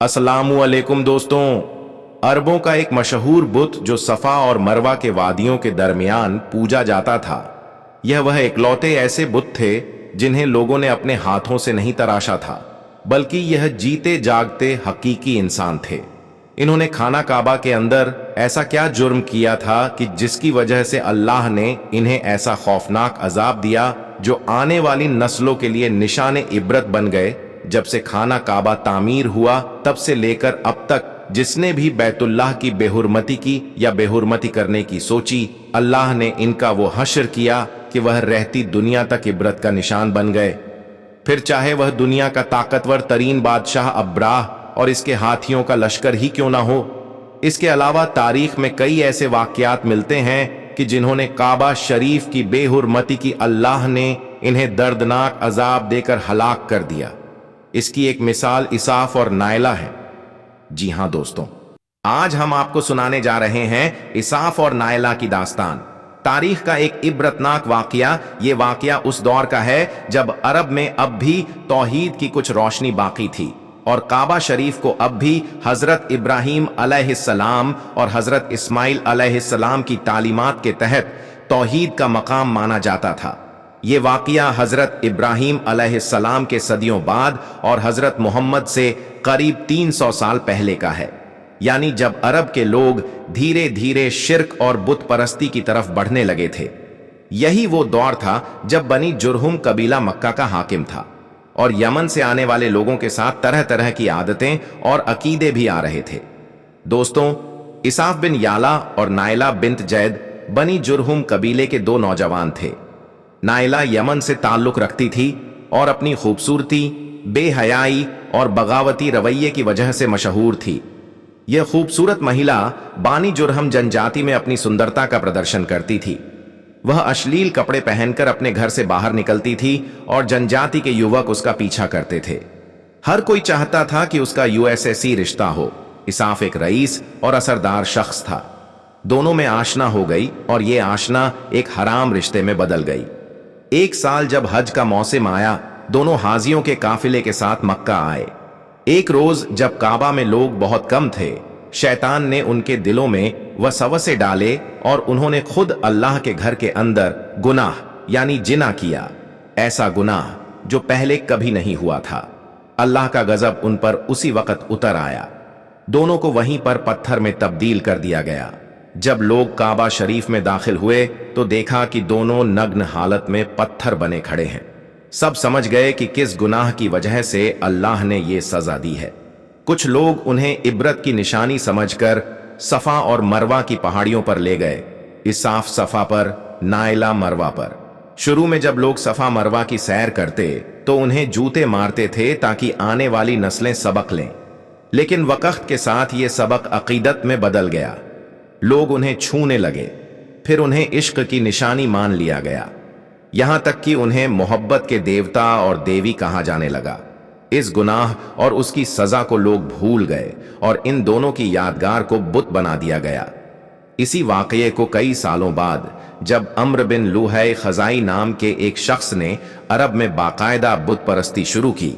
अस्सलामु अलैकुम दोस्तों। अरबों का एक मशहूर बुत जो सफा और मरवा के वादियों के दरमियान पूजा जाता था, यह वह इकलौते ऐसे बुत थे जिन्हें लोगों ने अपने हाथों से नहीं तराशा था, बल्कि यह जीते जागते हकीकी इंसान थे। इन्होंने खाना काबा के अंदर ऐसा क्या जुर्म किया था कि जिसकी वजह से अल्लाह ने इन्हें ऐसा खौफनाक अजाब दिया जो आने वाली नस्लों के लिए निशाने इबरत बन गए। जब से खाना काबा तामीर हुआ तब से लेकर अब तक जिसने भी बैतुल्लाह की बेहुरमती की या बेहुरमती करने की सोची, अल्लाह ने इनका वो हश्र किया कि वह रहती दुनिया तक इबरत का निशान बन गए। फिर चाहे वह दुनिया का ताकतवर तरीन बादशाह अब्राह और इसके हाथियों का लश्कर ही क्यों ना हो। इसके अलावा तारीख में कई ऐसे वाकयात मिलते हैं कि जिन्होंने काबा शरीफ की बेहुरमती की अल्लाह ने इन्हें दर्दनाक अजाब देकर हलाक कर दिया। इसकी एक मिसाल इसाफ और नायला है। जी हां दोस्तों, आज हम आपको सुनाने जा रहे हैं इसाफ और नायला की दास्तान। तारीख का एक इबरतनाक वाकया। ये वाकया उस दौर का है जब अरब में अब भी तौहीद की कुछ रोशनी बाकी थी और काबा शरीफ को अब भी हजरत इब्राहीम अलैहिस्सलाम और हजरत इस्माइल अलैहिस्सलाम की तालीमात के तहत तौहीद का मकाम माना जाता था। ये वाकया हजरत इब्राहीम अलैहिस्सलाम के सदियों बाद और हजरत मोहम्मद से करीब 300 साल पहले का है, यानी जब अरब के लोग धीरे धीरे शिर्क और बुत परस्ती की तरफ बढ़ने लगे थे। यही वो दौर था जब बनी जुरहुम कबीला मक्का का हाकिम था और यमन से आने वाले लोगों के साथ तरह तरह की आदतें और अकीदे भी आ रहे थे। दोस्तों, इसाफ बिन याला और नायला बिन्त जैद बनी जुरहुम कबीले के दो नौजवान थे। नायला यमन से ताल्लुक रखती थी और अपनी खूबसूरती, बेहयाई और बगावती रवैये की वजह से मशहूर थी। यह खूबसूरत महिला बानी जुरहम जनजाति में अपनी सुंदरता का प्रदर्शन करती थी। वह अश्लील कपड़े पहनकर अपने घर से बाहर निकलती थी और जनजाति के युवक उसका पीछा करते थे। हर कोई चाहता था कि उसका यूएसएसी रिश्ता हो। इसाफ एक रईस और असरदार शख्स था। दोनों में आशना हो गई और ये आशना एक हराम रिश्ते में बदल गई। एक साल जब हज का मौसम आया, दोनों हाजियों के काफिले के साथ मक्का आए। एक रोज जब काबा में लोग बहुत कम थे, शैतान ने उनके दिलों में वसवसे डाले और उन्होंने खुद अल्लाह के घर के अंदर गुनाह यानी जिना किया। ऐसा गुनाह जो पहले कभी नहीं हुआ था। अल्लाह का गजब उन पर उसी वक्त उतर आया। दोनों को वहीं पर पत्थर में तब्दील कर दिया गया। जब लोग काबा शरीफ में दाखिल हुए तो देखा कि दोनों नग्न हालत में पत्थर बने खड़े हैं। सब समझ गए कि किस गुनाह की वजह से अल्लाह ने ये सजा दी है। कुछ लोग उन्हें इबरत की निशानी समझकर सफा और मरवा की पहाड़ियों पर ले गए। इसाफ सफा पर, नायला मरवा पर। शुरू में जब लोग सफा मरवा की सैर करते तो उन्हें जूते मारते थे ताकि आने वाली नस्लें सबक लें, लेकिन वक्त के साथ ये सबक अकीदत में बदल गया। लोग उन्हें छूने लगे, फिर उन्हें इश्क की निशानी मान लिया गया, यहां तक कि उन्हें मोहब्बत के देवता और देवी कहा जाने लगा। इस गुनाह और उसकी सजा को लोग भूल गए और इन दोनों की यादगार को बुत बना दिया गया। इसी वाकये को कई सालों बाद जब अम्र बिन लुहै खजाई नाम के एक शख्स ने अरब में बाकायदा बुत परस्ती शुरू की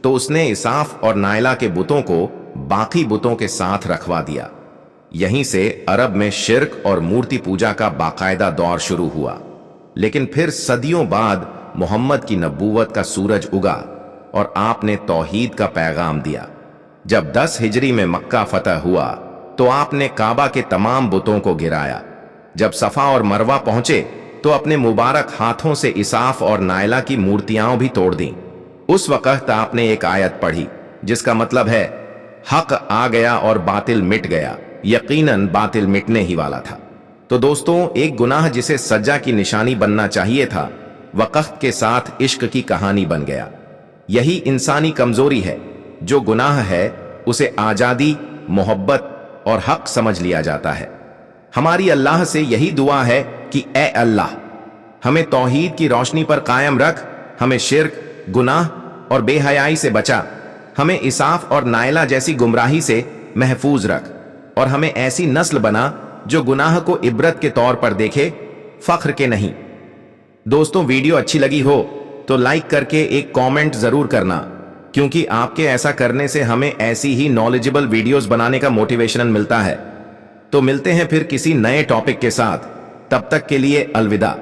तो उसने इसाफ और नायला के बुतों को बाकी बुतों के साथ रखवा दिया। यहीं से अरब में शिर्क और मूर्ति पूजा का बाकायदा दौर शुरू हुआ। लेकिन फिर सदियों बाद मोहम्मद की नबूवत का सूरज उगा और आपने तौहीद का पैगाम दिया। जब 10 हिजरी में मक्का फतह हुआ तो आपने काबा के तमाम बुतों को गिराया। जब सफा और मरवा पहुंचे तो अपने मुबारक हाथों से इसाफ और नायला की मूर्तियां भी तोड़ दी। उस वक्त आपने एक आयत पढ़ी जिसका मतलब है हक आ गया और बातिल मिट गया। यकीनन बातिल मिटने ही वाला था। तो दोस्तों, एक गुनाह जिसे सज्जा की निशानी बनना चाहिए था, वक्त के साथ इश्क की कहानी बन गया। यही इंसानी कमजोरी है। जो गुनाह है उसे आजादी, मोहब्बत और हक समझ लिया जाता है। हमारी अल्लाह से यही दुआ है कि ए अल्लाह, हमें तौहीद की रोशनी पर कायम रख, हमें शिर्क, गुनाह और बेहयाई से बचा, हमें इसाफ और नायला जैसी गुमराही से महफूज रख और हमें ऐसी नस्ल बना जो गुनाह को इबरत के तौर पर देखे, फख्र के नहीं। दोस्तों, वीडियो अच्छी लगी हो तो लाइक करके एक कमेंट जरूर करना क्योंकि आपके ऐसा करने से हमें ऐसी ही नॉलेजेबल वीडियोस बनाने का मोटिवेशन मिलता है। तो मिलते हैं फिर किसी नए टॉपिक के साथ, तब तक के लिए अलविदा।